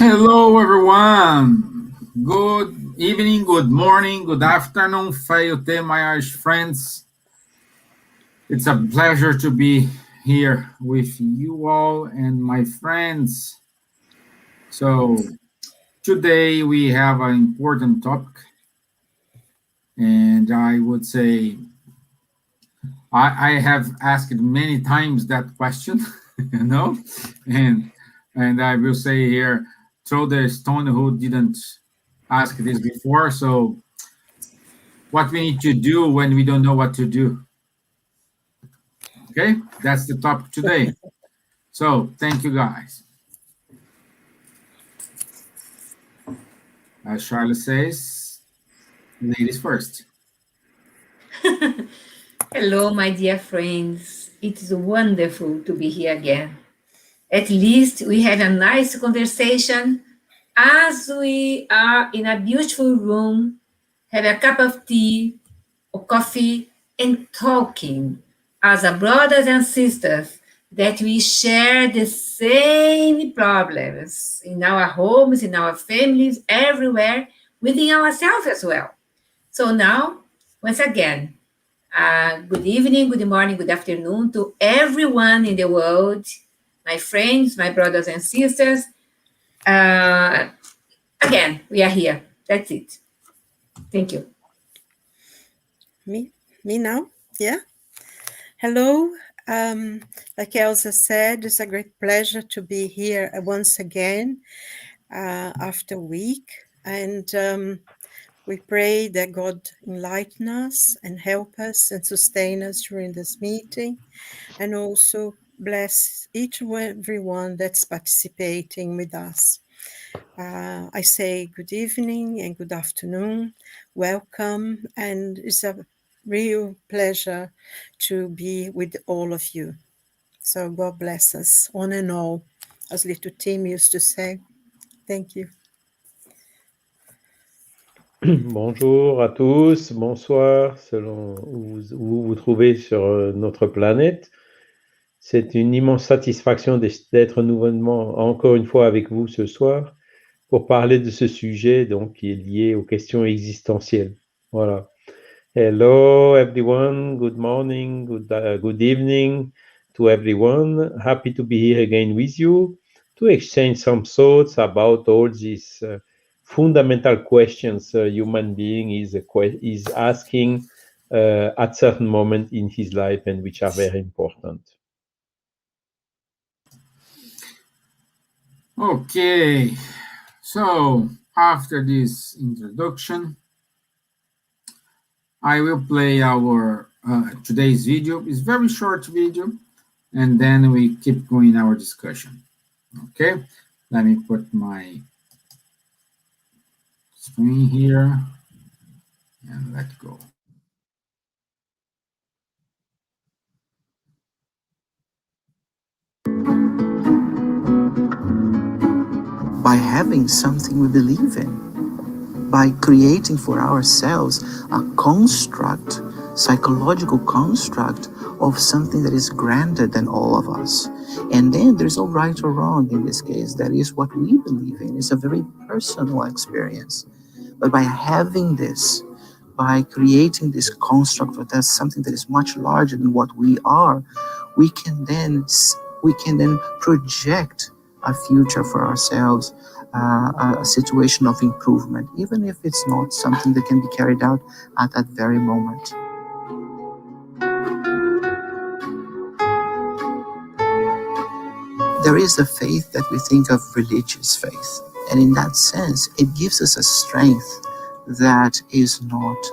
Hello, everyone. Good evening, good morning, good afternoon, Feiute, my Irish friends. It's a pleasure to be here with you all and my friends. So, today we have an important topic, and I would say I have asked many times that question, you know, and and I will say here, throw the stone who didn't ask this before. So what we need to do when we don't know what to do. Okay, that's the topic today. So thank you guys. As Charlotte says, ladies first. Hello, my dear friends. It's wonderful to be here again. At least we had a nice conversation as we are in a beautiful room, have a cup of tea or coffee, and talking as a brothers and sisters that we share the same problems in our homes, in our families, everywhere, within ourselves as well. So now, once again, good evening, good morning, good afternoon to everyone in the world, my friends, my brothers and sisters. Uh, Again, we are here. That's it. Thank you. Me? Me now? Yeah. Hello. Like Elsa said, it's a great pleasure to be here once again after a week. And we pray that God enlighten us and help us and sustain us during this meeting, and also bless each and everyone that's participating with us. I say good evening and good afternoon. Welcome, and it's a real pleasure to be with all of you. So God bless us, one and all, as little Tim used to say. Thank you. Bonjour à tous, bonsoir, selon où vous vous trouvez sur notre planète. C'est une immense satisfaction d'être nouvellement, encore une fois, avec vous ce soir pour parler de ce sujet donc, qui est lié aux questions existentielles. Voilà. Hello everyone, good morning, good evening to everyone. Happy to be here again with you to exchange some thoughts about all these fundamental questions a human being is asking at certain moment in his life and which are very important. Okay, so after this introduction, I will play our today's video. It's very short video, and then we keep going our discussion. Okay, let me put my screen here and let go. By having something we believe in, by creating for ourselves a construct, psychological construct of something that is grander than all of us. And then there's no right or wrong in this case. That is what we believe in. It's a very personal experience. But by having this, by creating this construct of that's something that is much larger than what we are, we can then project a future for ourselves, a situation of improvement, even if it's not something that can be carried out at that very moment. There is a faith that we think of religious faith, and in that sense, it gives us a strength that is not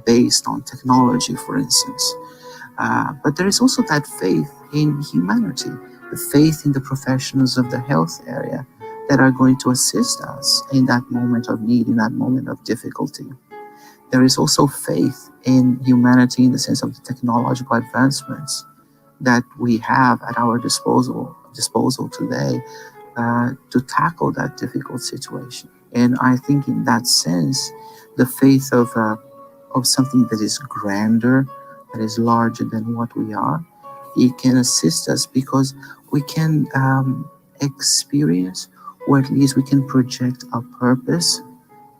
based on technology, for instance. But there is also that faith in humanity, the faith in the professionals of the health area that are going to assist us in that moment of need, in that moment of difficulty. There is also faith in humanity in the sense of the technological advancements that we have at our disposal today to tackle that difficult situation. And I think in that sense, the faith of something that is grander, that is larger than what we are, it can assist us because we can experience or at least we can project a purpose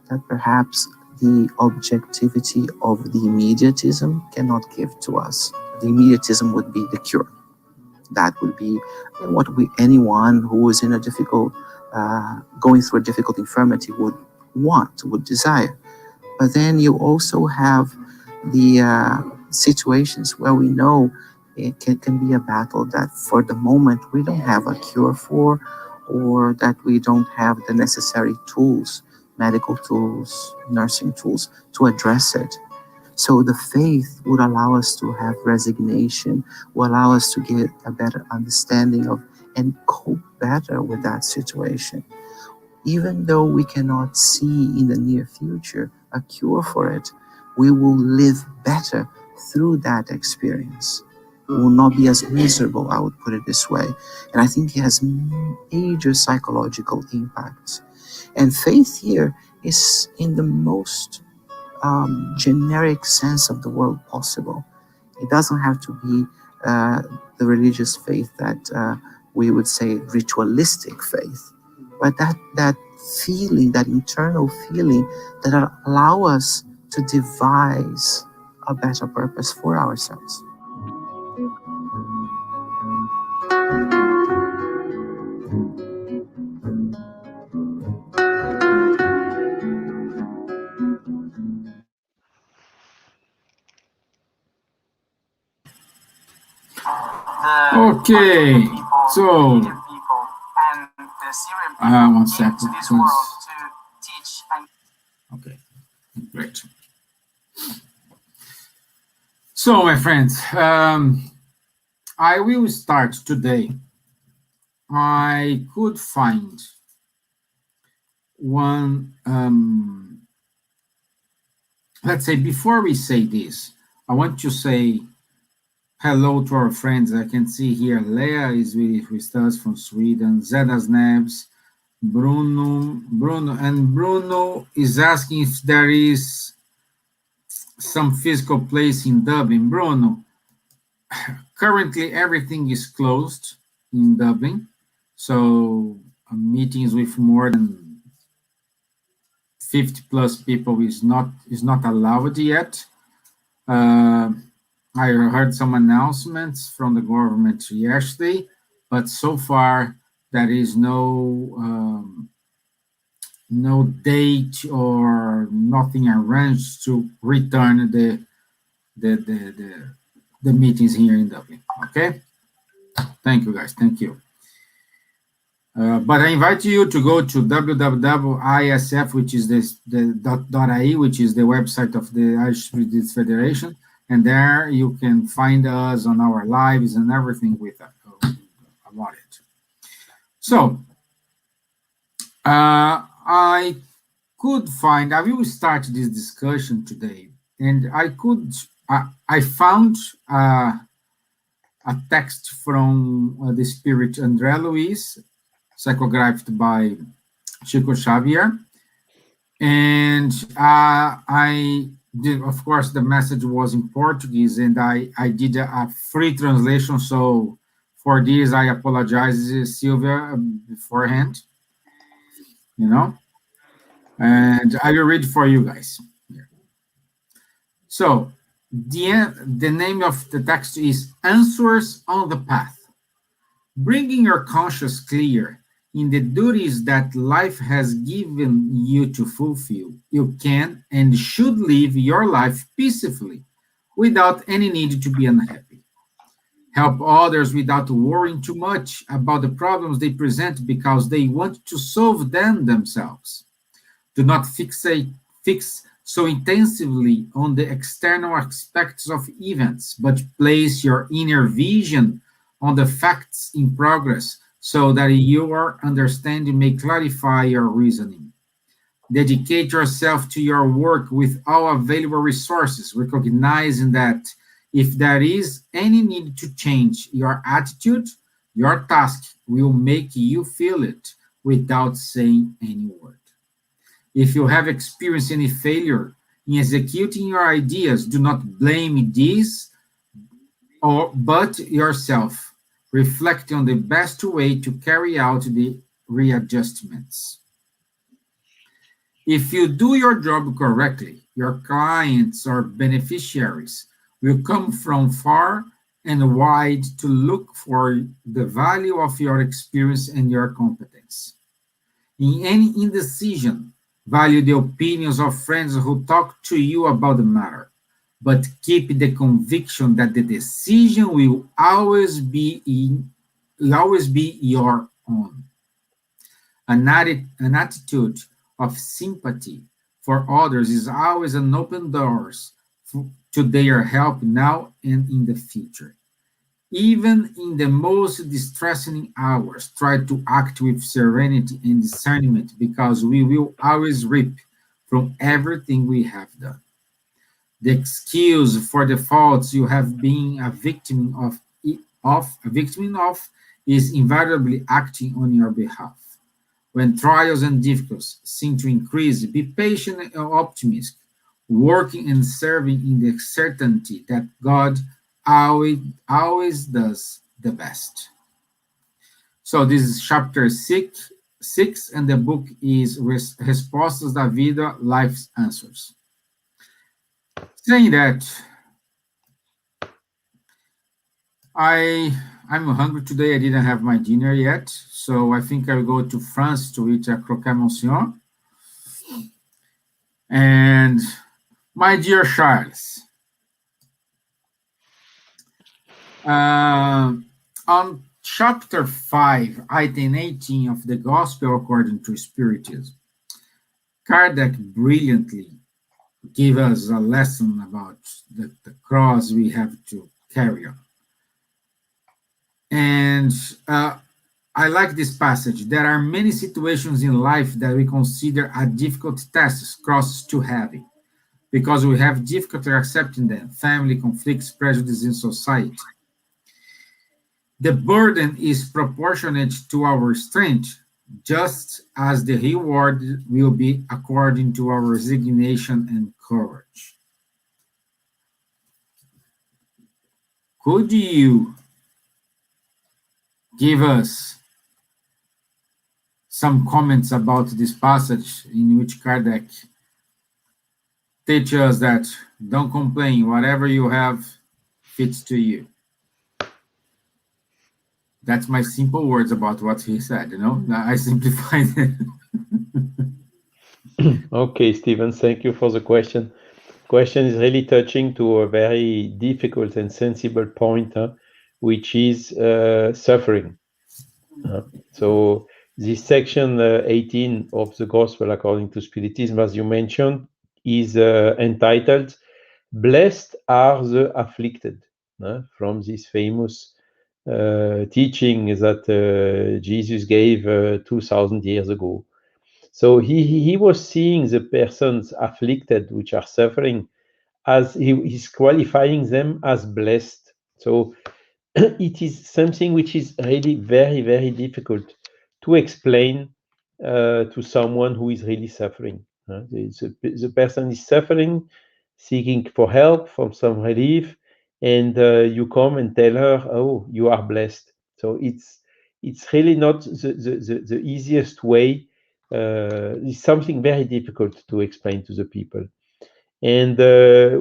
that perhaps the objectivity of the immediatism cannot give to us. The immediatism would be the cure. That would be what anyone who is in a difficult, going through a difficult infirmity would want, would desire. But then you also have the situations where we know it can be a battle that for the moment we don't have a cure for, or that we don't have the necessary tools, medical tools, nursing tools to address it. So the faith would allow us to have resignation, will allow us to get a better understanding of and cope better with that situation. Even though we cannot see in the near future a cure for it, we will live better through that experience. We will not be as miserable, I would put it this way. And I think it has major psychological impacts. And faith here is in the most generic sense of the word possible. It doesn't have to be the religious faith that we would say ritualistic faith, but that feeling, that internal feeling that allow us to devise a better purpose for ourselves. Okay, so 1 second. Okay, great. So, my friends, I will start today. I could find one, let's say, before we say this, I want to say hello to our friends. I can see here Leah is with us from Sweden, Zeda Snabs, Bruno is asking if there is some physical place in Dublin. Bruno, currently everything is closed in Dublin, so meetings with more than 50 plus people is not allowed yet. I heard some announcements from the government yesterday, but so far there is no date or nothing arranged to return the meetings here in Dublin. Okay, thank you guys, thank you. But I invite you to go to www.isf, which is .ie, which is the website of the Irish Spiritists Federation, and there you can find us on our lives and everything with about it. So I will start this discussion today, and I found a text from the spirit André Luiz, psychographed by Chico Xavier, and I did, of course, the message was in Portuguese, and I did a free translation, so for this I apologize, Silvia, beforehand, and I will read for you guys here. So the name of the text is Answers on the Path. Bringing your conscience clear in the duties that life has given you to fulfill, you can and should live your life peacefully without any need to be unhappy. Help others without worrying too much about the problems they present because they want to solve them themselves. Do not fix so intensively on the external aspects of events, but place your inner vision on the facts in progress so that your understanding may clarify your reasoning. Dedicate yourself to your work with all available resources, recognizing that if there is any need to change your attitude, your task will make you feel it without saying any word. If you have experienced any failure in executing your ideas, do not blame these but yourself. Reflect on the best way to carry out readjustments. If you do your job correctly, your clients or beneficiaries will come from far and wide to look for the value of your experience and your competence. In any indecision, value the opinions of friends who talk to you about the matter, but keep the conviction that the decision will always be your own. An attitude of sympathy for others is always an open doors to their help now and in the future. Even in the most distressing hours, try to act with serenity and discernment because we will always reap from everything we have done. The excuse for the faults you have been a victim of is invariably acting on your behalf. When trials and difficulties seem to increase, be patient and optimistic, working and serving in the certainty that God always does the best. So this is chapter 6, and the book is Respostas da Vida, Life's Answers. Saying that, I'm hungry today. I didn't have my dinner yet, so I think I'll go to France to eat a croquet monsieur. And my dear Charles, on chapter 5, item 18 of the Gospel according to Spiritism, Kardec brilliantly gave us a lesson about the cross we have to carry on. And I like this passage. There are many situations in life that we consider a difficult tasks, crosses too heavy, because we have difficulty accepting them, family conflicts, prejudice in society. The burden is proportionate to our strength, just as the reward will be according to our resignation and courage. Could you give us some comments about this passage in which Kardec teaches us that don't complain, whatever you have fits to you? That's my simple words about what he said, I simplified it. Okay, Steven, thank you for the question. Question is really touching to a very difficult and sensible point, which is suffering. So this section 18 of the Gospel according to Spiritism, as you mentioned, is entitled "Blessed are the afflicted," from this famous teaching that Jesus gave 2,000 years ago. So he was seeing the persons afflicted, which are suffering, as he's qualifying them as blessed. So it is something which is really very, very difficult to explain to someone who is really suffering. The person is suffering, seeking for help, for some relief, and you come and tell her, "Oh, you are blessed." So it's really not the easiest way. It's something very difficult to explain to the people. And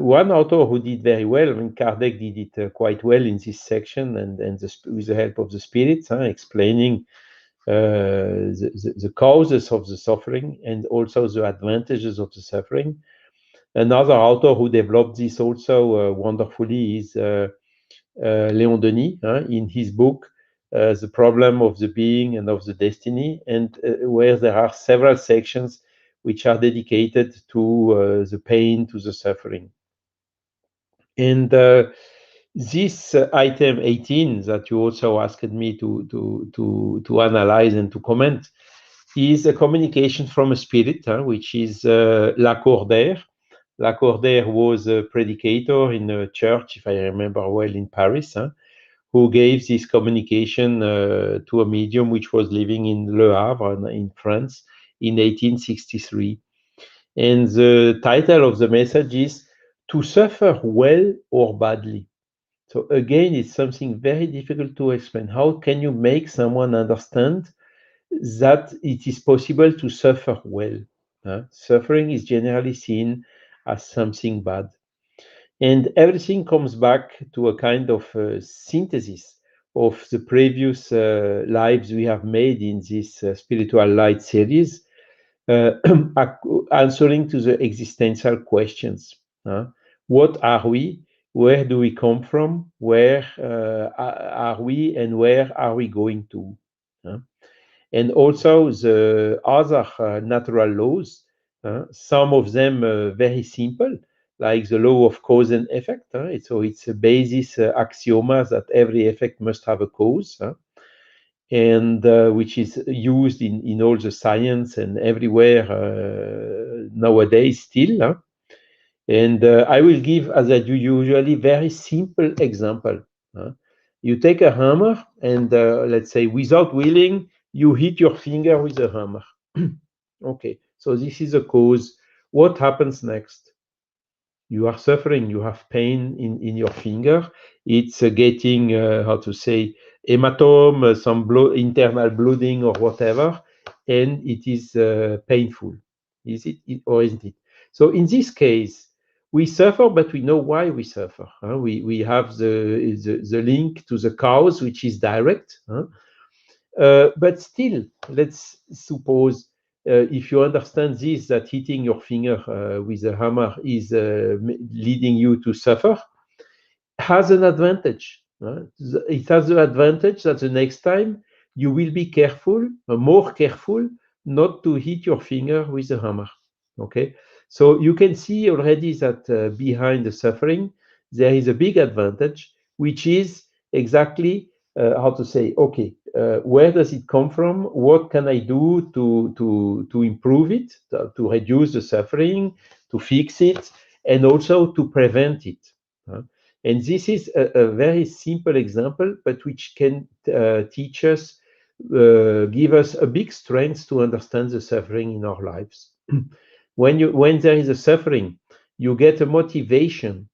one author who did very well, Kardec did it quite well in this section, and with the help of the spirits, explaining the causes of the suffering and also the advantages of the suffering. Another author who developed this also wonderfully is Léon Denis, in his book, The Problem of the Being and of the Destiny, and where there are several sections which are dedicated to the pain, to the suffering. And this item 18 that you also asked me to analyze and to comment is a communication from a spirit, which is Lacordaire. Lacordaire was a predicator in a church, if I remember well, in Paris, who gave this communication to a medium which was living in Le Havre in France in 1863. And the title of the message is "To Suffer Well or Badly." So again, it's something very difficult to explain. How can you make someone understand that it is possible to suffer well. Suffering is generally seen as something bad. And everything comes back to a kind of synthesis of the previous lives we have made in this Spiritual Light series, answering to the existential questions. What are we? Where do we come from? Where are we? And where are we going to? And also the other natural laws, some of them very simple, like the law of cause and effect. So it's a basis axioma that every effect must have a cause, and which is used in all the science and everywhere nowadays still. And I will give, as I do usually, very simple example. You take a hammer and let's say without willing, you hit your finger with a hammer. Okay, so this is a cause. What happens next? You are suffering, you have pain in your finger. It's getting, how to say, hematome, some internal bleeding or whatever, and it is painful. Is it or isn't it? So in this case, we suffer, but we know why we suffer. We have the link to the cause, which is direct. But still, let's suppose if you understand this, that hitting your finger with a hammer is leading you to suffer, has an advantage. It has the advantage that the next time you will be careful, more careful, not to hit your finger with a hammer. Okay, so you can see already that behind the suffering there is a big advantage, which is exactly how to say, okay, where does it come from? What can I do to improve it, to reduce the suffering, to fix it, and also to prevent it? And this is a very simple example, but which can teach us, give us a big strength to understand the suffering in our lives. When there is a suffering, you get a motivation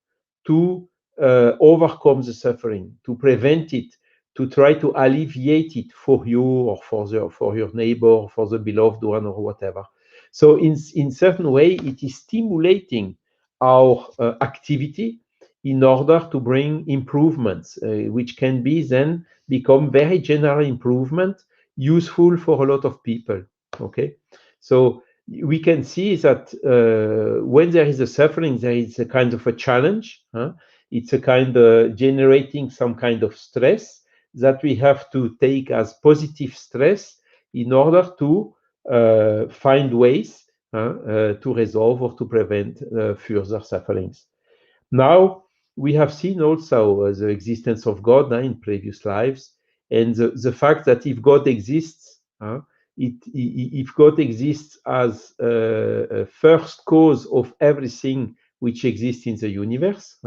to overcome the suffering, to prevent it, to try to alleviate it for you or for your neighbor, or for the beloved one, or whatever. So in certain way, it is stimulating our activity in order to bring improvements, which can be then become very general improvement, useful for a lot of people. Okay, so we can see that when there is a suffering, there is a kind of a challenge. It's a kind of generating some kind of stress that we have to take as positive stress in order to find ways to resolve or to prevent further sufferings. Now, we have seen also the existence of God in previous lives, and the fact that if God exists, if God exists as a first cause of everything which exists in the universe,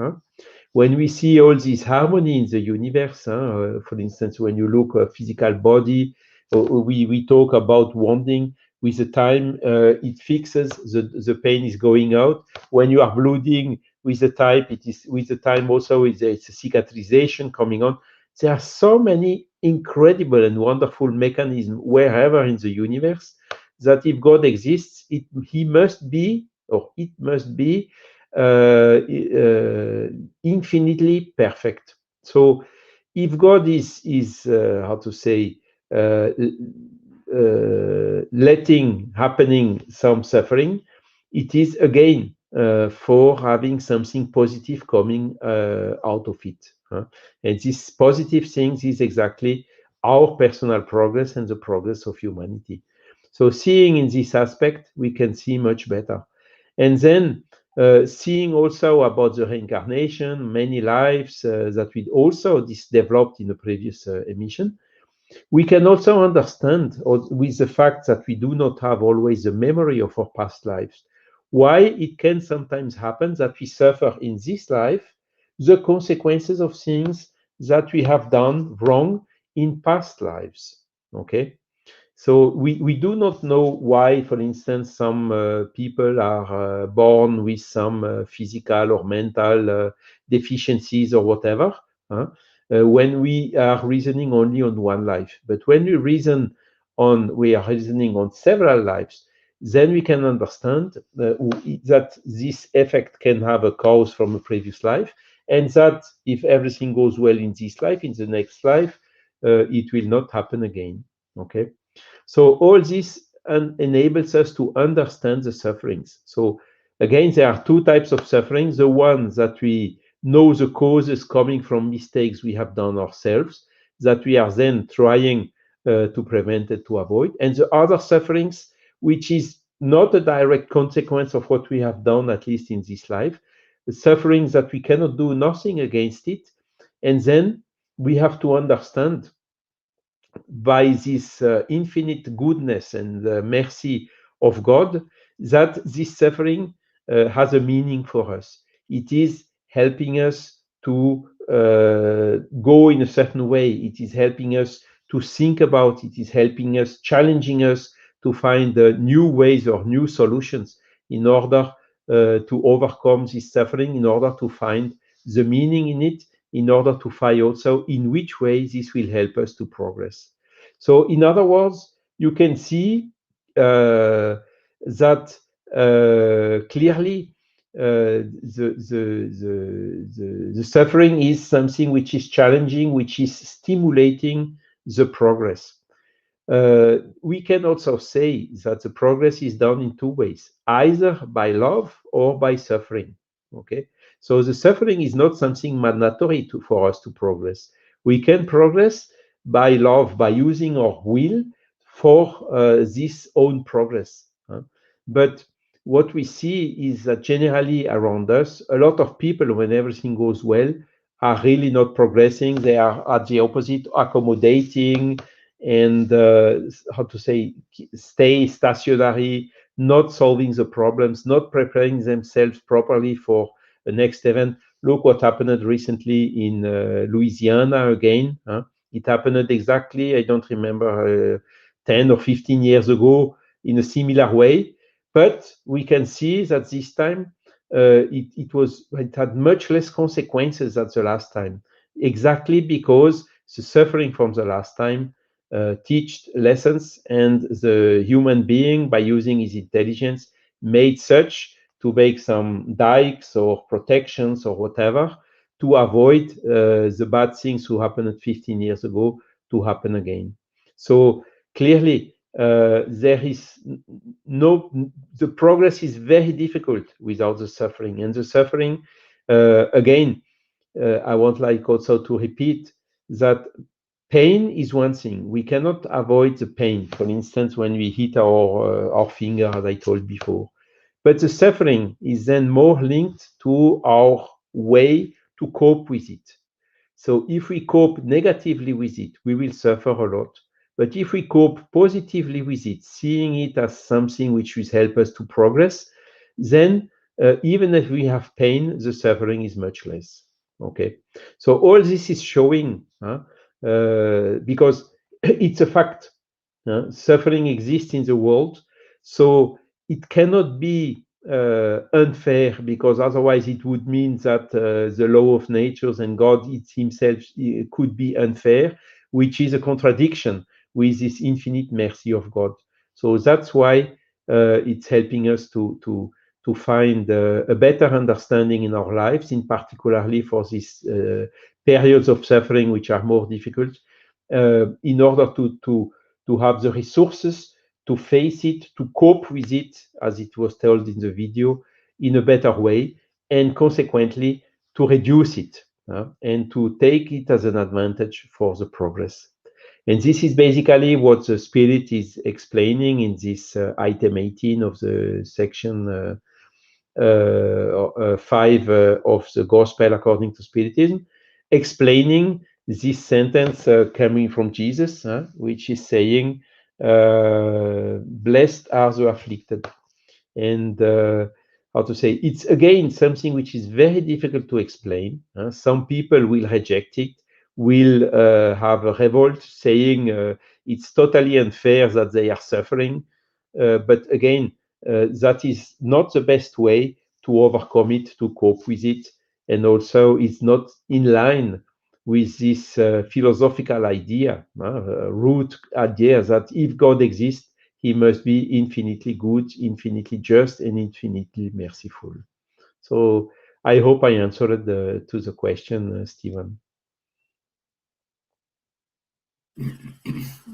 when we see all this harmony in the universe, for instance, when you look at physical body, we talk about wounding. With the time, it fixes, the pain is going out. When you are bleeding, with the time, it is with the time also it's a cicatrization coming on. There are so many incredible and wonderful mechanisms wherever in the universe that if God exists, he must be, or it must be infinitely perfect. So if God is how to say, letting happening some suffering, it is again for having something positive coming out of it. And this positive things is exactly our personal progress and the progress of humanity. So seeing in this aspect, we can see much better. And then seeing also about the reincarnation, many lives that we also developed in the previous emission, we can also understand, with the fact that we do not have always the memory of our past lives, why it can sometimes happen that we suffer in this life the consequences of things that we have done wrong in past lives. Okay? So we do not know why, for instance, some people are born with some physical or mental deficiencies or whatever, when we are reasoning only on one life. But when we reason we are reasoning on several lives, then we can understand that this effect can have a cause from a previous life, and that if everything goes well in this life, in the next life, it will not happen again. Okay, so all this enables us to understand the sufferings. So again, there are two types of suffering: the ones that we know the causes coming from mistakes we have done ourselves, that we are then trying to prevent it, to avoid, and the other sufferings, which is not a direct consequence of what we have done, at least in this life, the sufferings that we cannot do nothing against it, and then we have to understand by this infinite goodness and mercy of God that this suffering has a meaning for us. It is helping us to go in a certain way. It is helping us to think about it. It is helping us, challenging us to find new ways or new solutions in order to overcome this suffering, in order to find the meaning in it, in order to find also in which way this will help us to progress. So in other words, you can see that clearly the suffering is something which is challenging, which is stimulating the progress. We can also say that the progress is done in two ways, either by love or by suffering. Okay, so the suffering is not something mandatory for us to progress. We can progress by love, by using our will for this own progress. But what we see is that generally around us, a lot of people, when everything goes well, are really not progressing. They are at the opposite, accommodating, and how to say, stay stationary, not solving the problems, not preparing themselves properly for the next event. Look what happened recently in Louisiana again. It happened exactly, I don't remember, 10 or 15 years ago in a similar way. But we can see that this time it had much less consequences than the last time, exactly because the suffering from the last time teach lessons, and the human being, by using his intelligence, made such to make some dikes or protections or whatever to avoid the bad things who happened 15 years ago to happen again. So clearly, there is the progress is very difficult without the suffering, and the suffering, again, I want like also to repeat that pain is one thing. We cannot avoid the pain. For instance, when we hit our finger, as I told before. But the suffering is then more linked to our way to cope with it. So if we cope negatively with it, we will suffer a lot. But if we cope positively with it, seeing it as something which will help us to progress, then even if we have pain, the suffering is much less. Okay. So all this is showing, because it's a fact. Suffering exists in the world, so it cannot be unfair, because otherwise it would mean that the law of natures and God himself could be unfair, which is a contradiction with this infinite mercy of God. So that's why it's helping us to find a better understanding in our lives, in particularly for these periods of suffering which are more difficult, in order to have the resources to face it, to cope with it, as it was told in the video, in a better way, and consequently to reduce it and to take it as an advantage for the progress. And this is basically what the Spirit is explaining in this item 18 of the section 5 of the Gospel according to Spiritism, explaining this sentence coming from Jesus, which is saying, blessed are the afflicted. And how to say, it's again something which is very difficult to explain. Some people will reject it, will have a revolt, saying it's totally unfair that they are suffering. But again, that is not the best way to overcome it, to cope with it. And also, it's not in line with this philosophical idea, root idea that if God exists, he must be infinitely good, infinitely just, and infinitely merciful. So I hope I answered to the question, Stevan.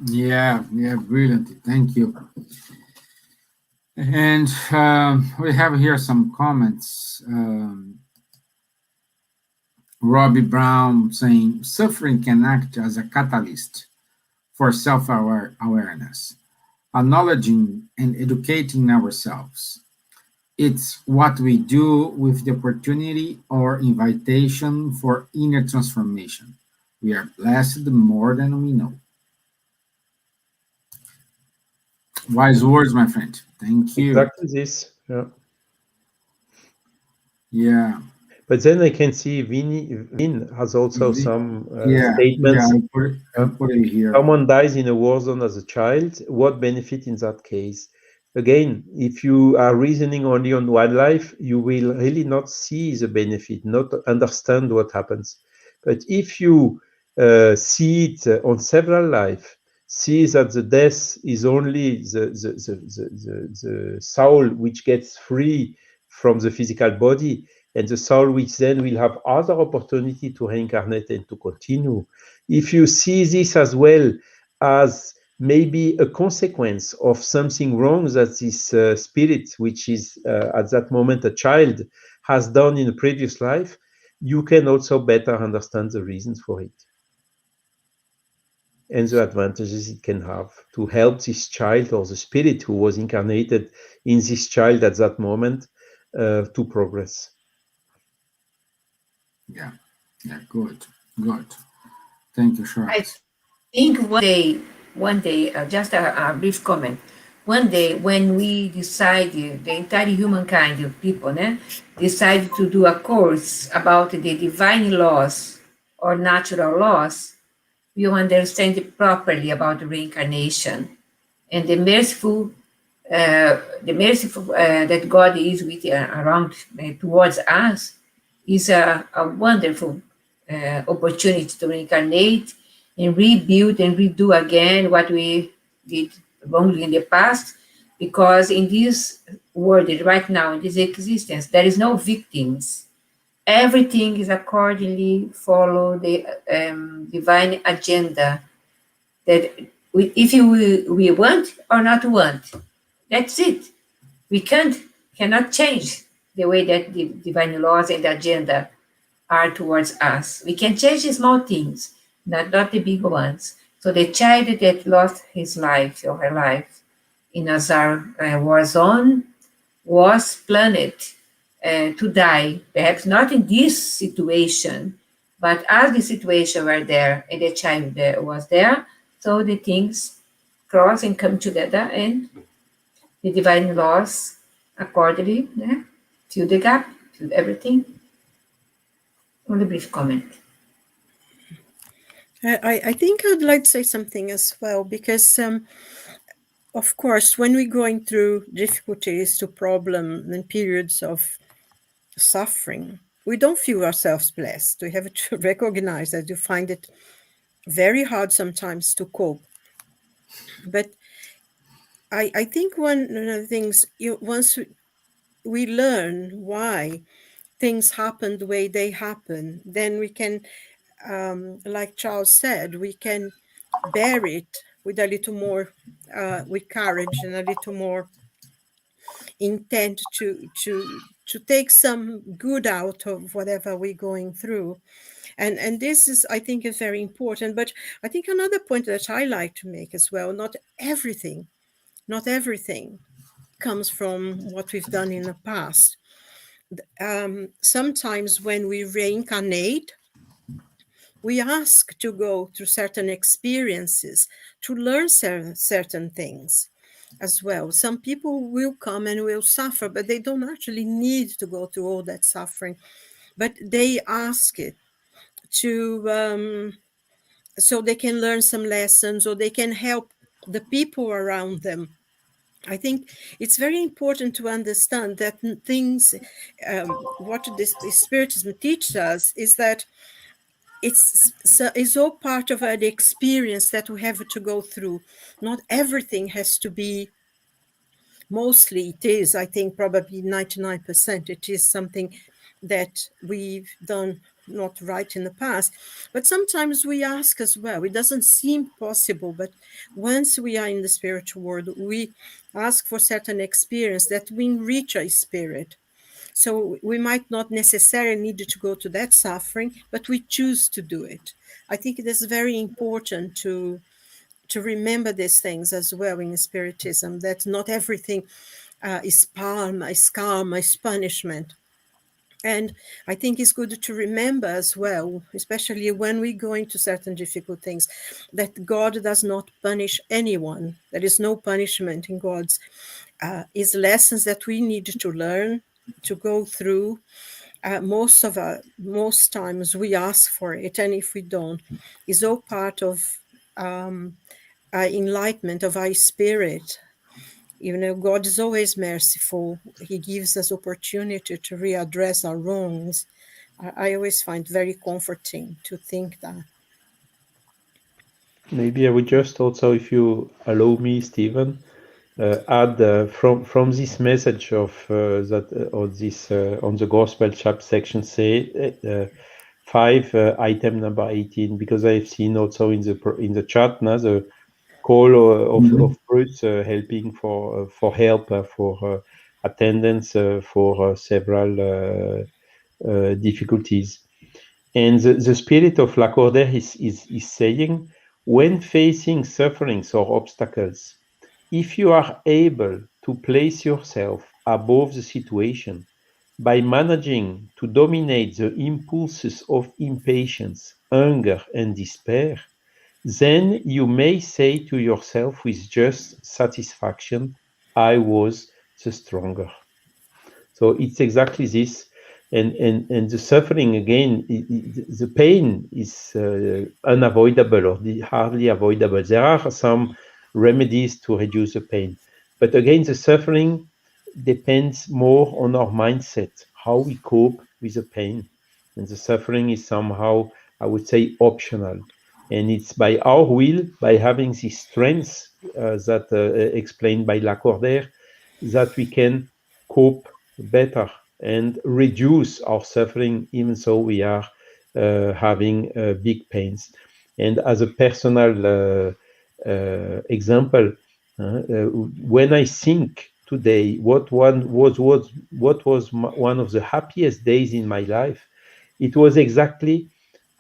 Yeah, brilliant. Thank you. And we have here some comments. Robbie Brown saying, suffering can act as a catalyst for self-awareness, acknowledging and educating ourselves. It's what we do with the opportunity or invitation for inner transformation. We are blessed more than we know. Wise words, my friend. Thank you. Exactly this. Yeah. Yeah. But then I can see Vin has also some Yeah. statements. I put it here. Someone dies in a war zone as a child. What benefit in that case? Again, if you are reasoning only on wildlife, you will really not see the benefit, not understand what happens. But if you see it on several life, see that the death is only the soul which gets free from the physical body, and the soul which then will have other opportunity to reincarnate and to continue. If you see this as well as maybe a consequence of something wrong that this spirit, which is at that moment a child, has done in a previous life, you can also better understand the reasons for it and the advantages it can have to help this child or the spirit who was incarnated in this child at that moment to progress. Yeah, good. Thank you, Charles. I think one day, just a brief comment. One day, when we decided, the entire humankind of people, decided to do a course about the divine laws or natural laws, we will understand properly about reincarnation and the merciful that God is with around towards us is a wonderful opportunity to reincarnate and rebuild and redo again what we did wrongly in the past. Because in this world, right now, in this existence, there is no victims. Everything is accordingly follow the divine agenda that if we want or not want, that's it. We cannot change the way that the divine laws and the agenda are towards us. We can change the small things, not the big ones. So the child that lost his life or her life in Azar war zone was planned to die, perhaps not in this situation, but as the situation were there and the child was there, so the things cross and come together, and the divine laws accordingly fill the gap, fill everything. Only brief comment. I think I'd like to say something as well, because of course, when we're going through difficulties to problem and periods of suffering, we don't feel ourselves blessed. We have to recognize that you find it very hard sometimes to cope. But I think one of the things, once we learn why things happen the way they happen, then we can, like Charles said, we can bear it with a little more, with courage and a little more intent to take some good out of whatever we're going through. And this is, I think, is very important. But I think another point that I like to make as well, not everything comes from what we've done in the past. Sometimes when we reincarnate, we ask to go through certain experiences to learn certain things as well. Some people will come and will suffer, but they don't actually need to go through all that suffering, but they ask it to so they can learn some lessons, or they can help the people around them. I think it's very important to understand that things, what the Spiritism teaches us is that it's all part of the experience that we have to go through. Not everything has to be. Mostly it is, I think, probably 99%. It is something that we've done not right in the past. But sometimes we ask as well. It doesn't seem possible, but once we are in the spiritual world, we ask for certain experience that we enrich our spirit. So we might not necessarily need to go to that suffering, but we choose to do it. I think it is very important to remember these things as well in Spiritism, that not everything is karma, is punishment. And I think it's good to remember as well, especially when we go into certain difficult things, that God does not punish anyone. There is no punishment in God's. It's lessons that we need to learn, to go through. Most times we ask for it, and if we don't, it's all part of enlightenment of our spirit. God is always merciful. He gives us opportunity to readdress our wrongs. I always find very comforting to think that. Maybe I would just also, if you allow me, Stevan, add from this message of that or this on the gospel chapter section, say 5 item number 18, because I've seen also in the chat now the call of Bruce helping for help for attendance for several difficulties. And the spirit of Lacordaire is saying, when facing sufferings or obstacles, if you are able to place yourself above the situation by managing to dominate the impulses of impatience, anger, and despair, then you may say to yourself with just satisfaction, I was the stronger. So it's exactly this. And the suffering, again, the pain is unavoidable or hardly avoidable. There are some remedies to reduce the pain. But again, the suffering depends more on our mindset, how we cope with the pain. And the suffering is somehow, I would say, optional. And it's by our will, by having this strength that explained by Lacordaire, that we can cope better and reduce our suffering, even though we are having big pains. And as a personal example, when I think today what was one of the happiest days in my life, it was exactly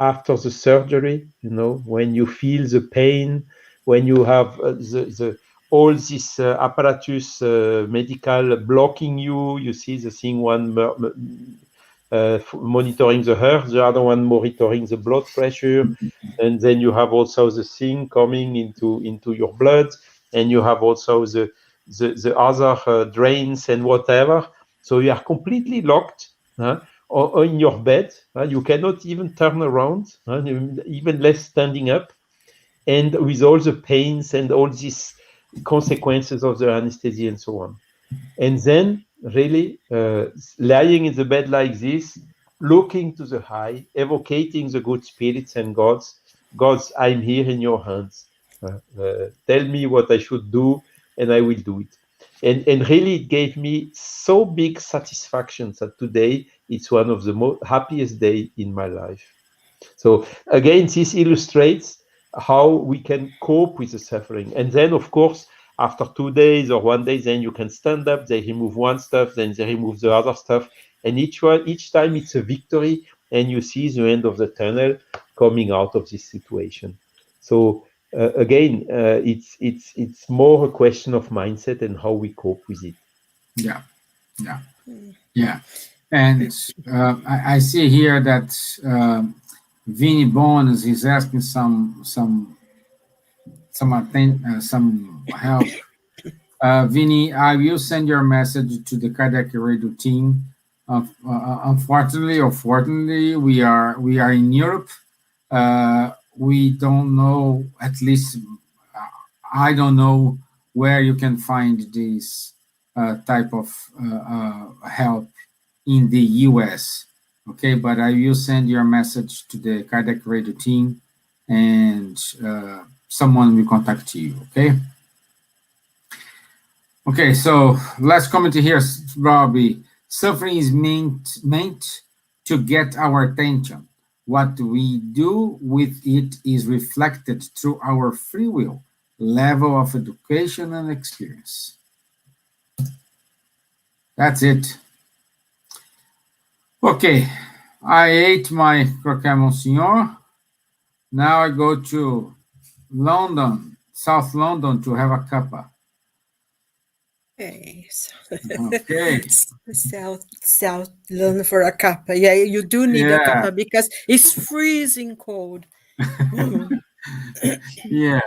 after the surgery. When you feel the pain, when you have all this apparatus medical blocking you see the thing, one monitoring the heart, the other one monitoring the blood pressure, and then you have also the thing coming into your blood, and you have also the other drains and whatever. So you are completely locked or in your bed. You cannot even turn around, even less standing up, and with all the pains and all these consequences of the anesthesia and so on. And then really lying in the bed like this, looking to the high, evocating the good spirits and God's, I'm here in your hands. Tell me what I should do, and I will do it. And really, it gave me so big satisfaction that today it's one of the happiest days in my life. So again, this illustrates how we can cope with the suffering. And then, of course, after 2 days or 1 day, then you can stand up, they remove one stuff, then they remove the other stuff. And each time it's a victory, and you see the end of the tunnel coming out of this situation. So again, it's more a question of mindset and how we cope with it. Yeah. And I see here that Vinny Bones is asking some help. Vinny, I will send your message to the Cardiac Radio team. Unfortunately or fortunately, we are in Europe. We don't know, at least I don't know where you can find this type of help in the US. Okay, but I will send your message to the Cardiac Radio team, and someone will contact you. Okay. Okay, so last comment here, Robbie. Suffering is meant to get our attention. What we do with it is reflected through our free will, level of education, and experience. That's it. Okay, I ate my croquet monsieur. Now I go to London, South London, to have a cuppa. Okay, so Okay. South London for a cuppa. Yeah, you do need a Yeah. cuppa because it's freezing cold. Yeah.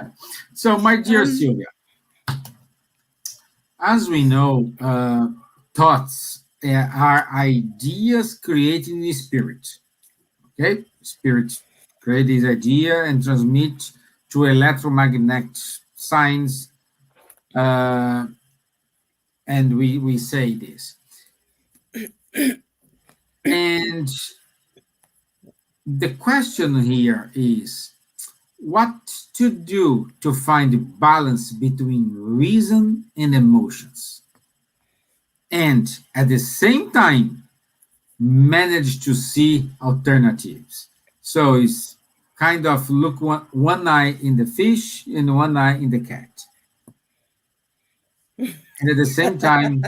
So, my dear Silvia, as we know, thoughts are ideas created in the spirit. Okay, spirit create this idea and transmit to electromagnetic signs, and we say this. And the question here is, what to do to find the balance between reason and emotions, and at the same time manage to see alternatives. So it's kind of look one eye in the fish and one eye in the cat, and at the same time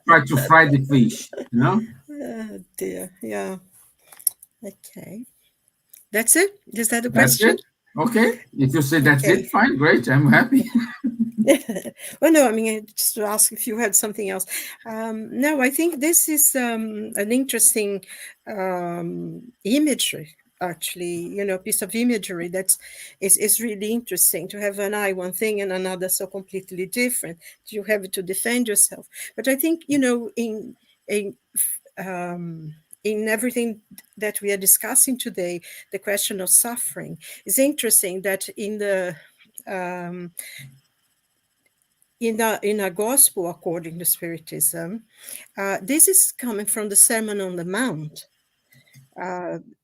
try to fry the fish, you know. Oh dear, yeah. Okay. That's it? Is that the That's question? it. Okay, if you say that's Okay. it, fine, great, I'm happy. Well, no, I mean, just to ask if you had something else. No, I think this is an interesting imagery, actually, piece of imagery is really interesting to have an eye one thing and another so completely different. You have to defend yourself. But I think, in everything that we are discussing today, the question of suffering is interesting that in the in a gospel according to Spiritism, this is coming from the Sermon on the Mount.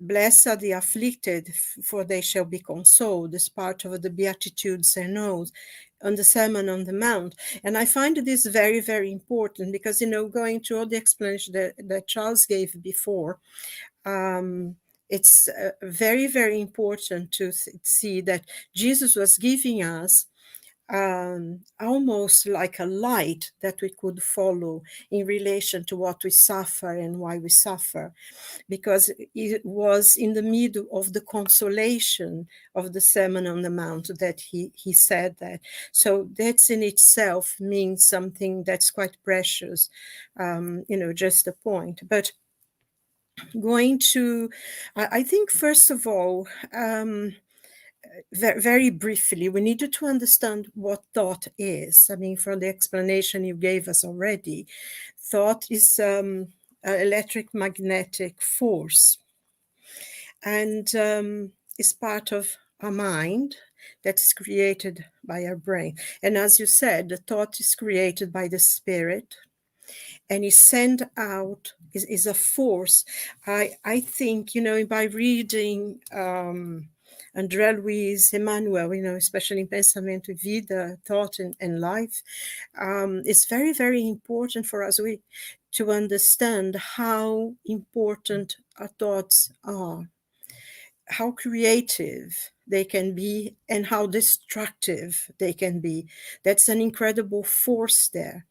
Blessed are the afflicted, for they shall be consoled. This part of the Beatitudes and Oaths on the Sermon on the Mount. And I find this very, very important because, going to all the explanation that Charles gave before, it's very, very important to see that Jesus was giving us almost like a light that we could follow in relation to what we suffer and why we suffer, because it was in the middle of the consolation of the Sermon on the Mount that he said that. So that's in itself means something that's quite precious, just a point. But going to, I think, first of all, very briefly, we needed to understand what thought is. I mean, from the explanation you gave us already, thought is an electric magnetic force, and is part of our mind that is created by our brain. And as you said, the thought is created by the spirit and is sent out, is a force. I think, by reading André Luiz Emmanuel, especially in Pensamento, Vida, Thought and Life, it's very, very important for us to understand how important our thoughts are, how creative they can be, and how destructive they can be. That's an incredible force there.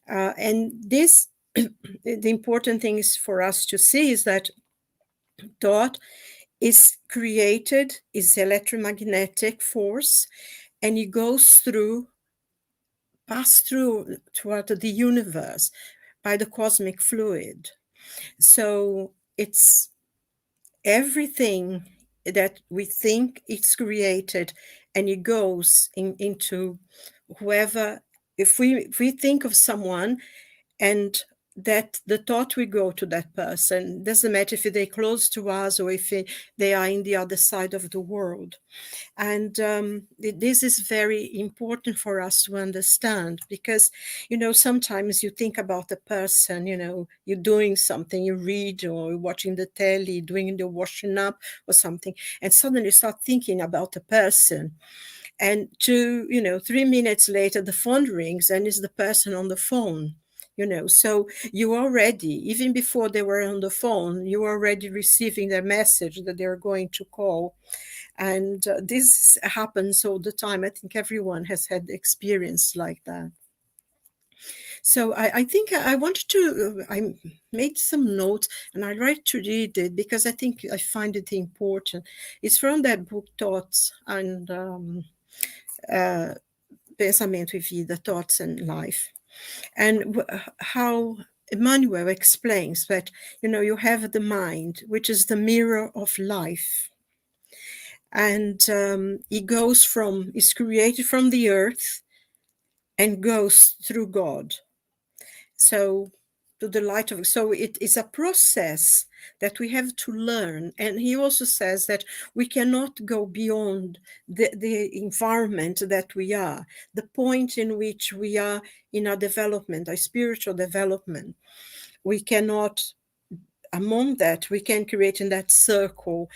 And this, the important thing is for us to see is that thought is created, is electromagnetic force, and it goes pass through throughout the universe by the cosmic fluid. So it's everything that we think it's created, and it goes into whoever. If we think of someone and that the thought will go to that person. Doesn't matter if they're close to us or if they are in the other side of the world. And this is very important for us to understand, because, sometimes you think about a person, you're doing something, you read or you're watching the telly, doing the washing up or something, and suddenly you start thinking about a person. And 3 minutes later, the phone rings and it's the person on the phone. So you already, even before they were on the phone, you were already receiving their message that they're going to call. And this happens all the time. I think everyone has had experience like that. So I think I wanted to, I made some notes and I like to read it because I think I find it important. It's from that book, Thoughts and Pensamento e Vida, Thoughts and Life. And how Emmanuel explains that, you have the mind, which is the mirror of life. And it's created from the earth and goes through God. So to the light of, so it is a process that we have to learn. And he also says that we cannot go beyond the environment that we are, the point in which we are in our development, our spiritual development. We cannot, among that, we can create in that circle,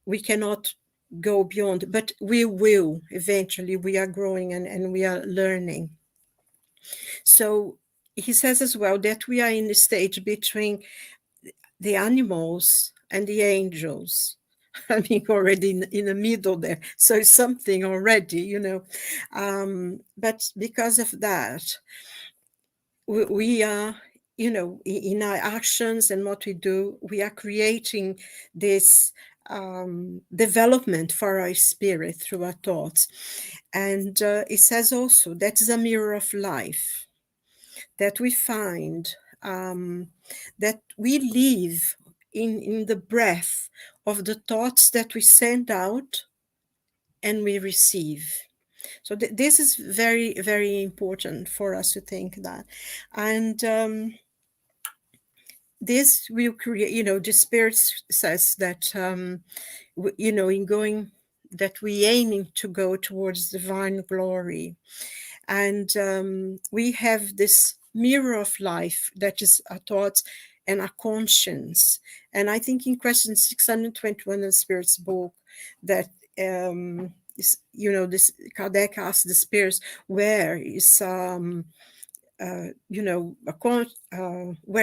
we cannot go beyond, but we will eventually. We are growing and we are learning. So he says as well that we are in the stage between the animals and the angels. I mean, already in the middle there. So it's something already, but because of that, we are, in our actions and what we do, we are creating this development for our spirit through our thoughts. And it says also that is a mirror of life, that we find that we live in the breath of the thoughts that we send out and we receive. So this is very, very important for us to think that. And this will create, the Spirit says that, in going, that we aiming to go towards divine glory. And we have this mirror of life that is our thoughts and our conscience. And I think in question 621 in the Spirit's book, that is, this Kardec asked the spirits, where is where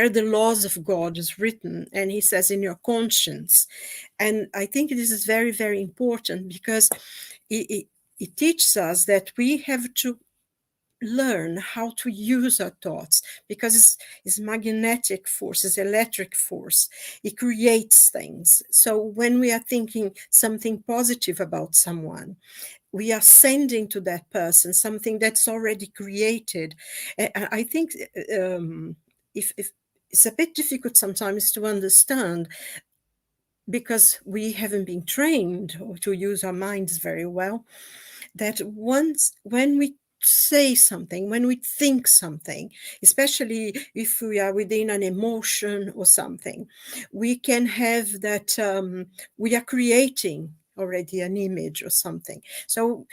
the laws of God is written, and he says in your conscience. And I think this is very, very important, because it teaches us that we have to learn how to use our thoughts, because it's magnetic force, it's electric force. It creates things. So when we are thinking something positive about someone, we are sending to that person something that's already created. And I think if it's a bit difficult sometimes to understand, because we haven't been trained to use our minds very well, that when we say something, when we think something, especially if we are within an emotion or something, we can have that we are creating already an image or something. So,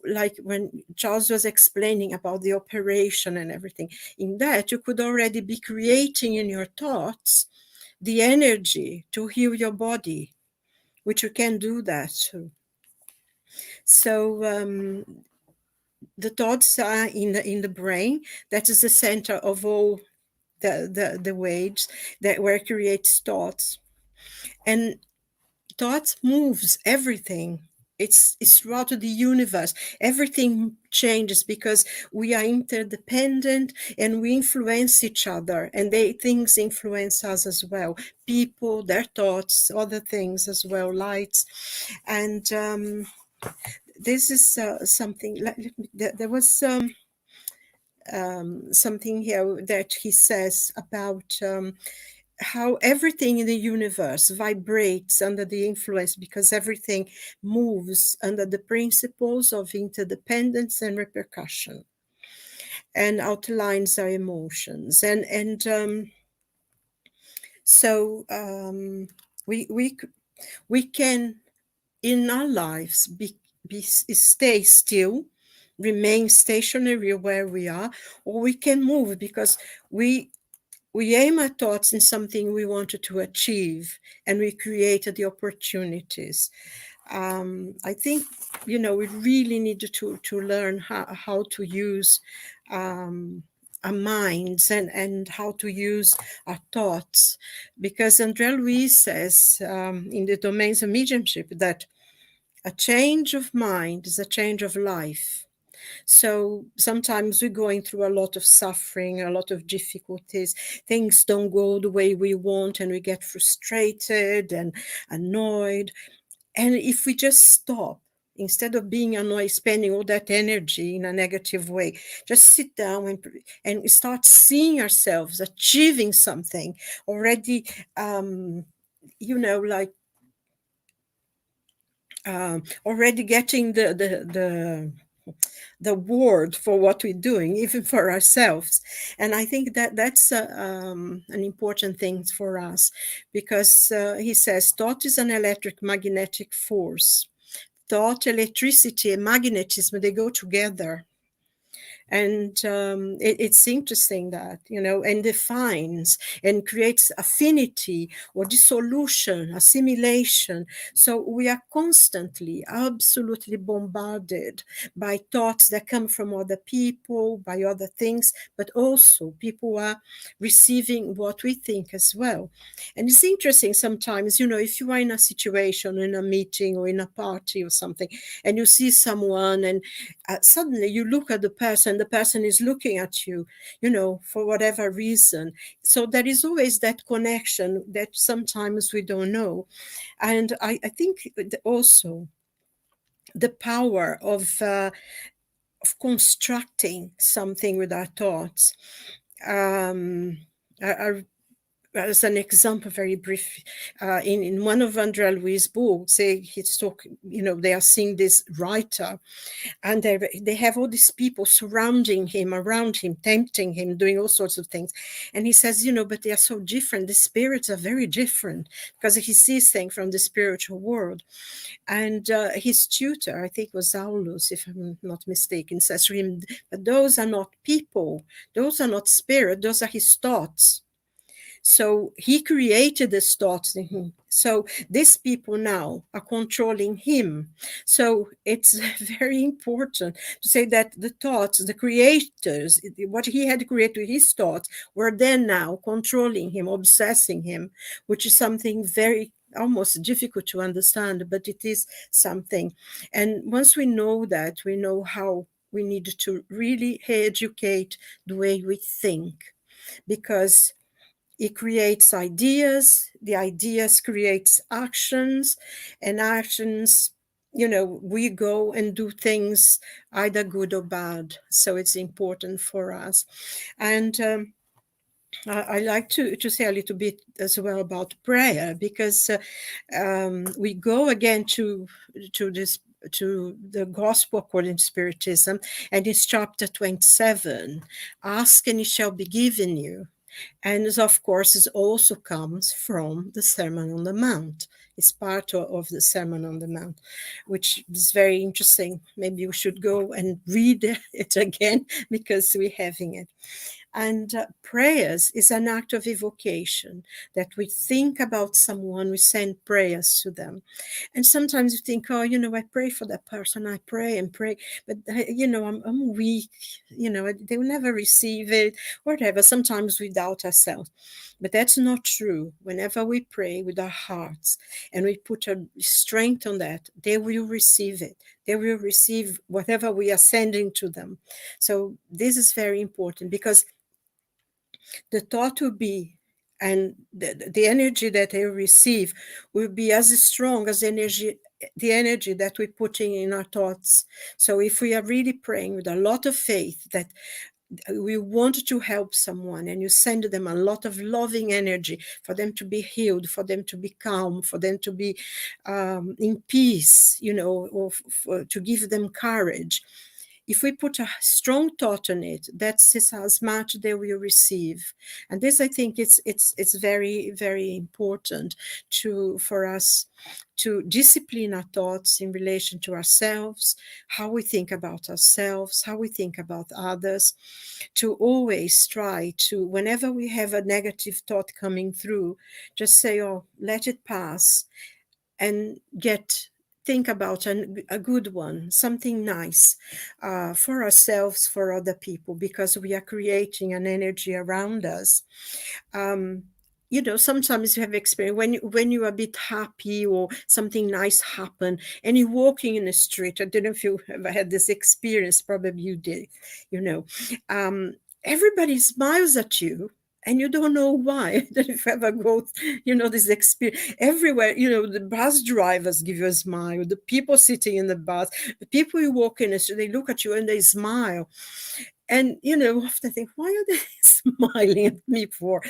like when Charles was explaining about the operation and everything, in that you could already be creating in your thoughts the energy to heal your body, which you can do that too. So the thoughts are in the brain. That is the center of all the waves that where it creates thoughts. And thoughts moves everything. It's throughout the universe. Everything changes because we are interdependent and we influence each other, and things influence us as well. People, their thoughts, other things as well, lights. And this is something like there was something here that he says about how everything in the universe vibrates under the influence, because everything moves under the principles of interdependence and repercussion. and outlines our emotions. So we can in our lives stay still, remain stationary where we are, or we can move because we aim our thoughts in something we wanted to achieve, and we created the opportunities. I think, we really need to learn how to use our minds and how to use our thoughts, because André Luiz says in the domains of mediumship that a change of mind is a change of life. So sometimes we're going through a lot of suffering, a lot of difficulties. Things don't go the way we want, and we get frustrated and annoyed. And if we just stop, instead of being annoyed, spending all that energy in a negative way, just sit down and start seeing ourselves achieving something already, like already getting the word for what we're doing, even for ourselves. And I think that that's an important thing for us, because he says thought is an electric magnetic force. Thought, electricity, and magnetism, they go together. And it's interesting that, and defines and creates affinity or dissolution, assimilation. So we are constantly, absolutely bombarded by thoughts that come from other people, by other things, but also people are receiving what we think as well. And it's interesting sometimes, if you are in a situation, in a meeting or in a party or something, and you see someone and suddenly you look at the person is looking at you, for whatever reason. So there is always that connection that sometimes we don't know. And I think also the power of constructing something with our thoughts. As an example, very brief, in one of André Luiz's books, he's talking, they are seeing this writer, and they have all these people surrounding him, around him, tempting him, doing all sorts of things. And he says, but they are so different. The spirits are very different, because he sees things from the spiritual world. And his tutor, I think was Aulus, if I'm not mistaken, says to him, but those are not people. Those are not spirit. Those are his thoughts. So he created these thoughts in him. So these people now are controlling him. So it's very important to say that the thoughts, the creators, what he had created, his thoughts, were then now controlling him, obsessing him, which is something very almost difficult to understand, but it is something. And once we know that, we know how we need to really educate the way we think, because it creates ideas, the ideas creates actions, and actions, we go and do things either good or bad. So it's important for us. And I like to say a little bit as well about prayer, because we go again to the Gospel according to Spiritism, and it's chapter 27, ask and it shall be given you. And of course, it also comes from the Sermon on the Mount. It's part of the Sermon on the Mount, which is very interesting. Maybe you should go and read it again, because we're having it. And prayers is an act of evocation, that we think about someone, we send prayers to them. And sometimes you think, I pray for that person, I pray and pray, but I'm weak, they will never receive it, whatever. Sometimes we doubt ourselves, but that's not true. Whenever we pray with our hearts and we put our strength on that, they will receive it. They will receive whatever we are sending to them. So this is very important, because the thought will be, and the energy that they receive will be as strong as the energy that we're putting in our thoughts. So if we are really praying with a lot of faith that we want to help someone, and you send them a lot of loving energy for them to be healed, for them to be calm, for them to be in peace, or to give them courage, if we put a strong thought on it, that's as much they will receive. And this, I think, it's very, very important for us to discipline our thoughts in relation to ourselves, how we think about ourselves, how we think about others, to always try to, whenever we have a negative thought coming through, just say, oh, let it pass, and think about a good one, something nice for ourselves, for other people, because we are creating an energy around us. Sometimes you have experience when you're a bit happy or something nice happen and you're walking in the street. I don't know if you ever had this experience, probably you did, everybody smiles at you and you don't know why. If you ever go, this experience everywhere, the bus drivers give you a smile, the people sitting in the bus, the people you walk in, they look at you and they smile. And, often I think, why are they smiling at me for?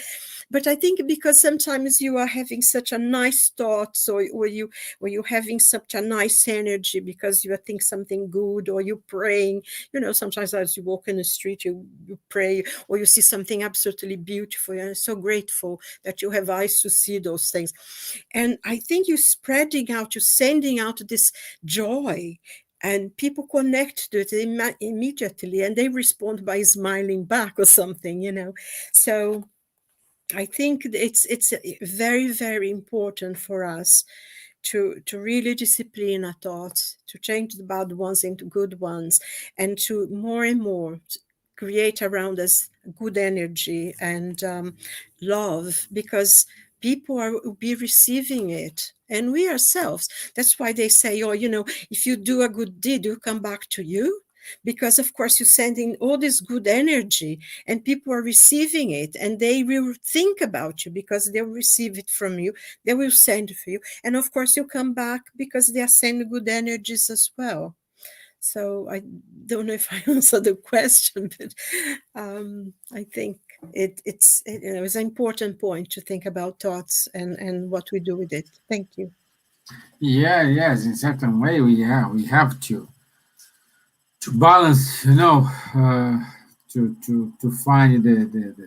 But I think because sometimes you are having such a nice thought, or you're having such a nice energy because you think something good, or you're praying. Sometimes as you walk in the street, you pray, or you see something absolutely beautiful. And I'm so grateful that you have eyes to see those things. And I think you're spreading out, you're sending out this joy. And people connect to it immediately, and they respond by smiling back or something, So I think it's very, very important for us to really discipline our thoughts, to change the bad ones into good ones, and to more and more create around us good energy and love, because people will be receiving it, and we ourselves. That's why they say, if you do a good deed, it'll come back to you. Because of course you're sending all this good energy and people are receiving it, and they will think about you because they'll receive it from you. They will send it for you. And of course you come back because they are sending good energies as well. So I don't know if I answered the question, but I think it's an important point to think about thoughts and what we do with it. Thank you. Yes, in certain way we have to balance, to find the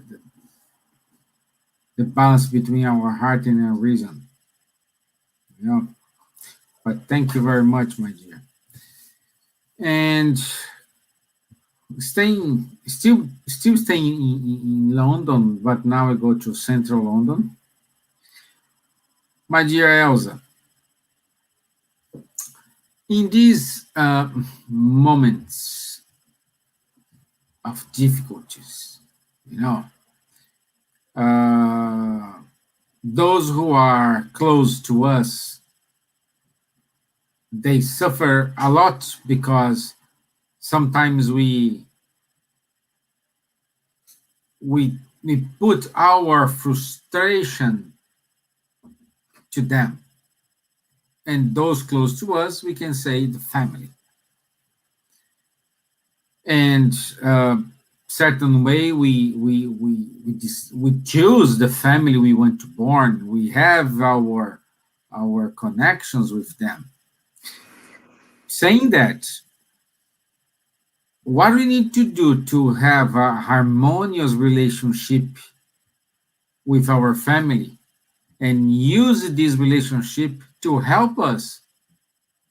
balance between our heart and our reason, But thank you very much, my dear. And still staying in London, but now I go to central London. My dear Elsa, in these moments of difficulties, those who are close to us, they suffer a lot because sometimes we put our frustration to them. And those close to us, we can say the family. And certain way we choose the family we want to born. We have our connections with them. Saying that, what we need to do to have a harmonious relationship with our family and use this relationship to help us,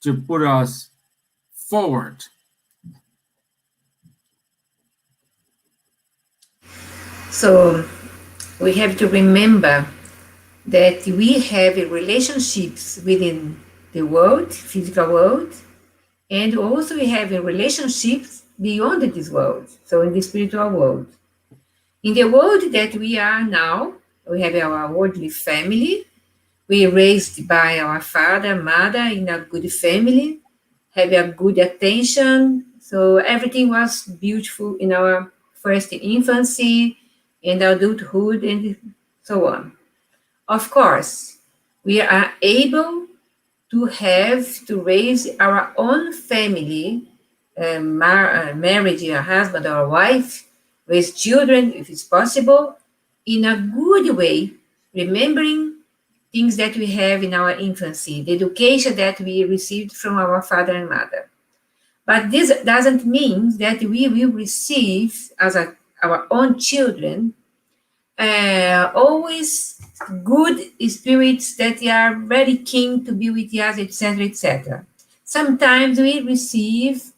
to put us forward. So we have to remember that we have relationships within the world, physical world, and also we have relationships beyond this world, so in the spiritual world. In the world that we are now, we have our worldly family. We raised by our father, mother in a good family, have a good attention. So everything was beautiful in our first infancy and adulthood and so on. Of course, we are able to raise our own family, marriage, a husband or wife, raise children, if it's possible, in a good way, remembering things that we have in our infancy, the education that we received from our father and mother. But this doesn't mean that we will receive as our own children always good spirits that are very keen to be with us, etc., etc. Sometimes we receive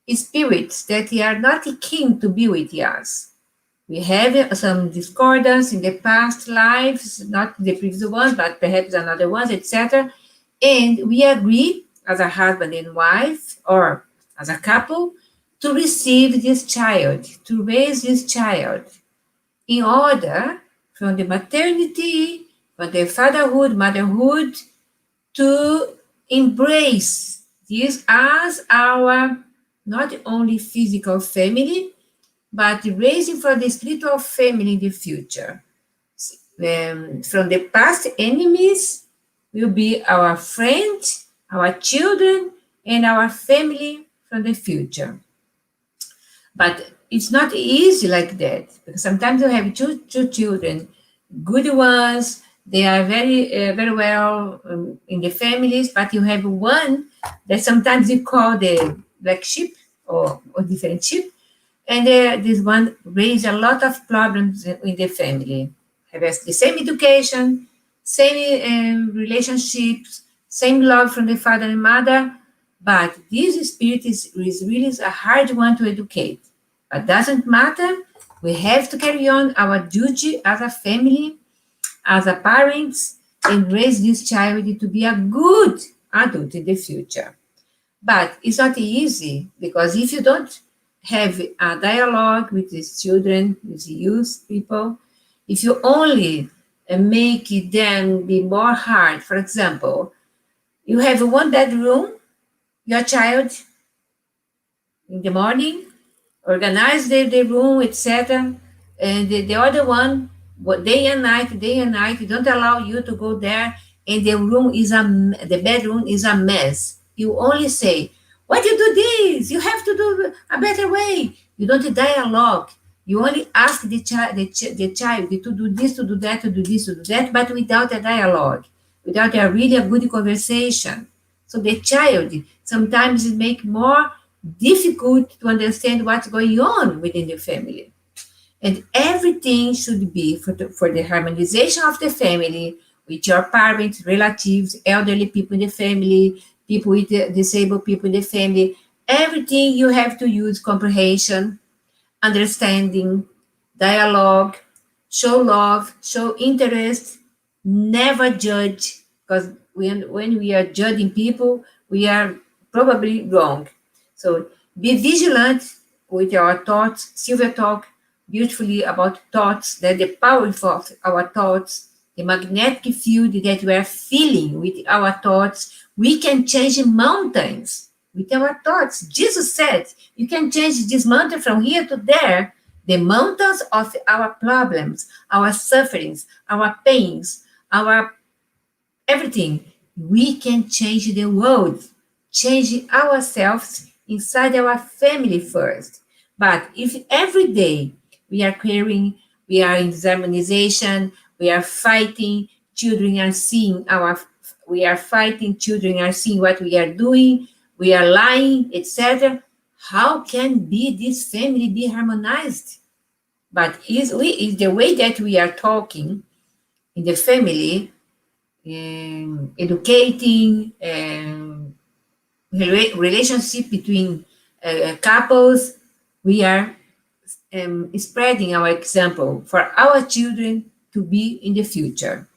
spirits that are not keen to be with us. We have some discordance in the past lives, not the previous ones, but perhaps another ones, etc. And we agree as a husband and wife or as a couple to receive this child, to raise this child in order from the maternity, from the fatherhood, motherhood, to embrace this as our not only physical family, but raising for the spiritual family in the future. From the past, enemies will be our friends, our children, and our family from the future. But it's not easy like that, because sometimes you have two children, good ones, they are very well in the families, but you have one that sometimes you call the black sheep or different sheep, and this one raise a lot of problems in the family. Have the same education, same relationships, same love from the father and mother, but this spirit is really a hard one to educate. But doesn't matter. We have to carry on our duty as a family, as a parents, and raise this child to be a good adult in the future. But it's not easy, because if you don't have a dialogue with these children, with the youth people, if you only make them be more hard, for example, you have one bedroom, your child in the morning, organize the room, etc. And the other one, day and night, don't allow you to go there, and the bedroom is a mess. You only say, why do you do this? You have to do a better way. You don't dialogue. You only ask the child to do this, to do that, to do this, to do that, but without a dialogue, without a good conversation. So the child sometimes it make more difficult to understand what's going on within the family. And everything should be for the harmonization of the family with your parents, relatives, elderly people in the family, people with disabled people in the family. Everything you have to use comprehension, understanding, dialogue, show love, show interest, never judge, because when we are judging people, we are probably wrong. So be vigilant with our thoughts. Silvia talked beautifully about thoughts, that the power of our thoughts, the magnetic field that we are feeling with our thoughts, we can change mountains with our thoughts. Jesus said, you can change this mountain from here to there. The mountains of our problems, our sufferings, our pains, our everything. We can change the world, change ourselves inside our family first. But if every day we are caring, we are in harmonization, we are fighting, children are seeing we are fighting, children are seeing what we are doing, we are lying, etc. How can this family be harmonized? But is the way that we are talking in the family, educating, relationship between couples, we are spreading our example for our children to be in the future.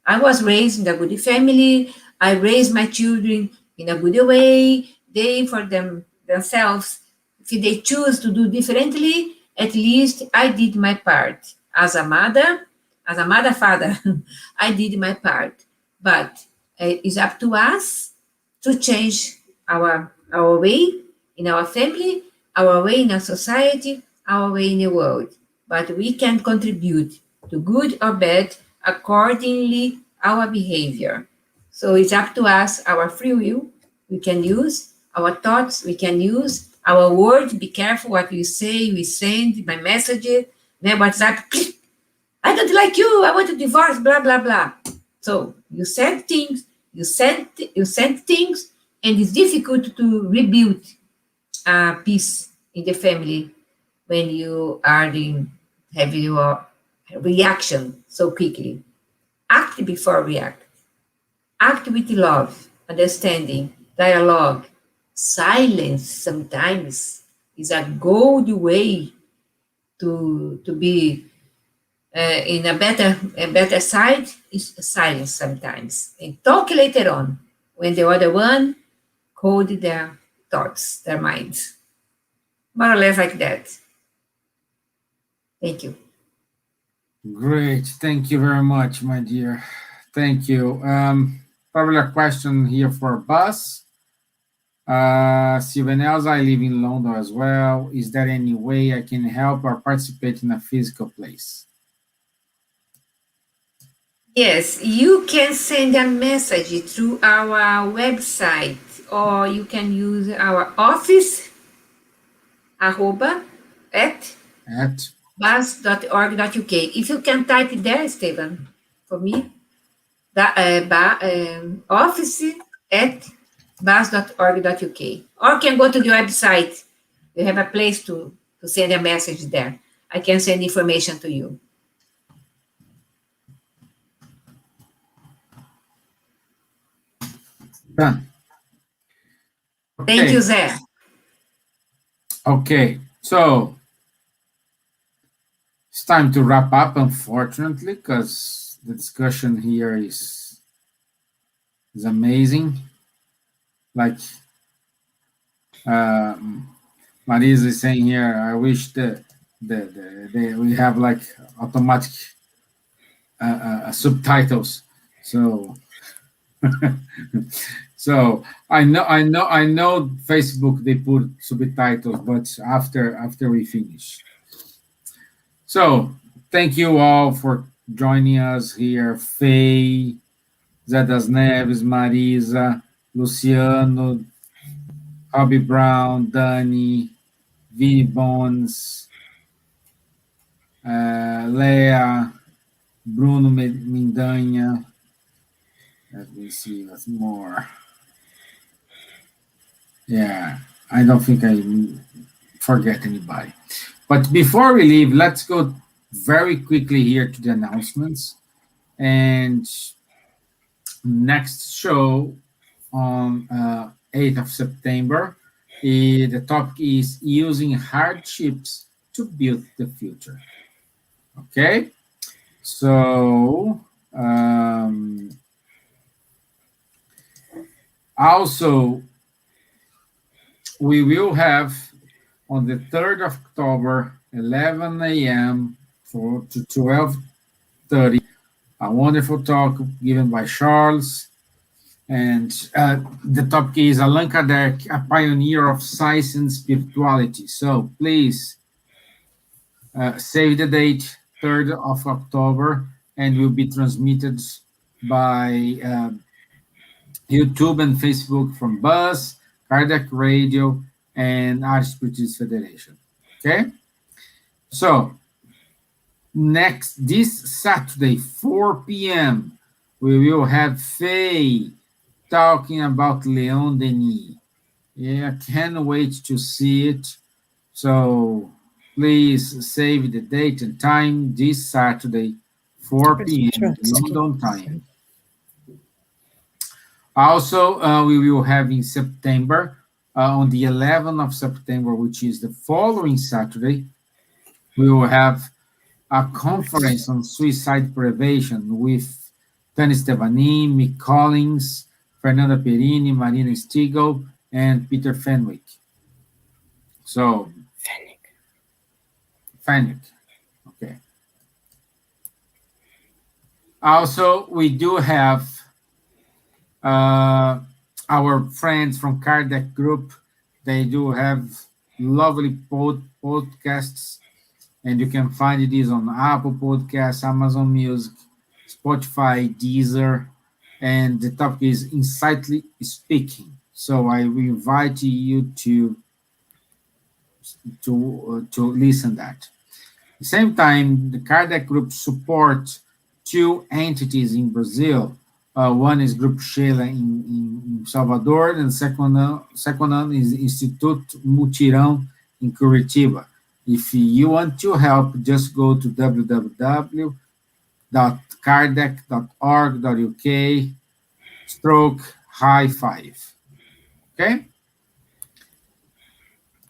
I was raised in a good family. I raised my children in a good way. They, for themselves, if they choose to do differently, at least I did my part. As a mother, father, I did my part. But it's up to us to change our way in our family, our way in our society, our way in the world. But we can contribute to good or bad accordingly our behavior. So it's up to us, our free will we can use, our thoughts we can use, our words, be careful what we say, we send, my messages, then WhatsApp, I don't like you, I want to divorce, blah, blah, blah. So you send things, you send things, and it's difficult to rebuild peace in the family when you are have your reaction so quickly. Act before react. Act with love, understanding, dialogue. Silence sometimes is a good way to be in a better side is silence sometimes. And talk later on when the other one hold their thoughts, their minds. More or less like that. Thank you. Great. Thank you very much, my dear. Thank you. Probably a question here for Buzz. Silvia and Elsa, I live in London as well. Is there any way I can help or participate in a physical place? Yes, you can send a message through our website or you can use our office arroba at At bus.org.uk. If you can type it there, Stevan, for me, office at bus.org.uk. Or can go to the website. We have a place to send a message there. I can send information to you. done. Thank you, Zé. Okay, so it's time to wrap up, unfortunately, because the discussion here is amazing. Like Marisa is saying here, I wish we have like automatic subtitles. So so I know Facebook they put subtitles, but after we finish. So thank you all for joining us here. Faye, Zé das Neves, Marisa, Luciano, Robbie Brown, Dani, Vini Bones, Leia, Bruno Mindanha. Let me see what's more. Yeah, I don't think I forget anybody. But before we leave, let's go very quickly here to the announcements. And next show on 8th of September, the topic is using hardships to build the future. Okay? So, also, we will have on the 3rd of October, 11 a.m. to 12:30, a wonderful talk given by Charles. And the topic is Allan Kardec, a pioneer of science and spirituality. So please save the date, 3rd of October, and will be transmitted by YouTube and Facebook from Buzz, Kardec Radio, and Art Spiritist Federation. Okay? So, this Saturday, 4 p.m., we will have Faye talking about Leon Denis. Yeah, can't wait to see it. So, please save the date and time this Saturday, 4 p.m. London time. Also, we will have in September, on the 11th of September, which is the following Saturday, we will have a conference on suicide prevention with Tani Stevanin, Mick Collins, Fernanda Perini, Marina Stiegel, and Peter Fenwick. So, Fenwick. Okay. Also, we do have our friends from Kardec Group. They do have lovely podcasts, and you can find these on Apple Podcasts, Amazon Music, Spotify, Deezer, and the topic is Insightly Speaking. So I will invite you to listen that. At the same time, the Kardec Group supports two entities in Brazil. One is Group Sheila in Salvador, and second one is Instituto Mutirão in Curitiba. If you want to help, just go to www.kardec.org.uk/high5. Okay?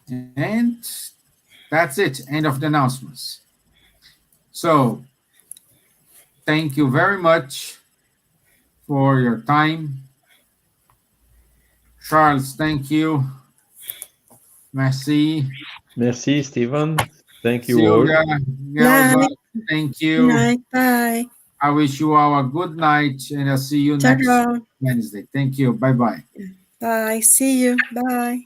And that's it. End of the announcements. So, thank you very much for your time. Charles, thank you. Merci. Merci, Stevan. Thank you all. Silvia, Elsa, thank you. Night, bye. I wish you all a good night, and I'll see you next Ciao. Wednesday. Thank you. Bye-bye. Bye. See you. Bye.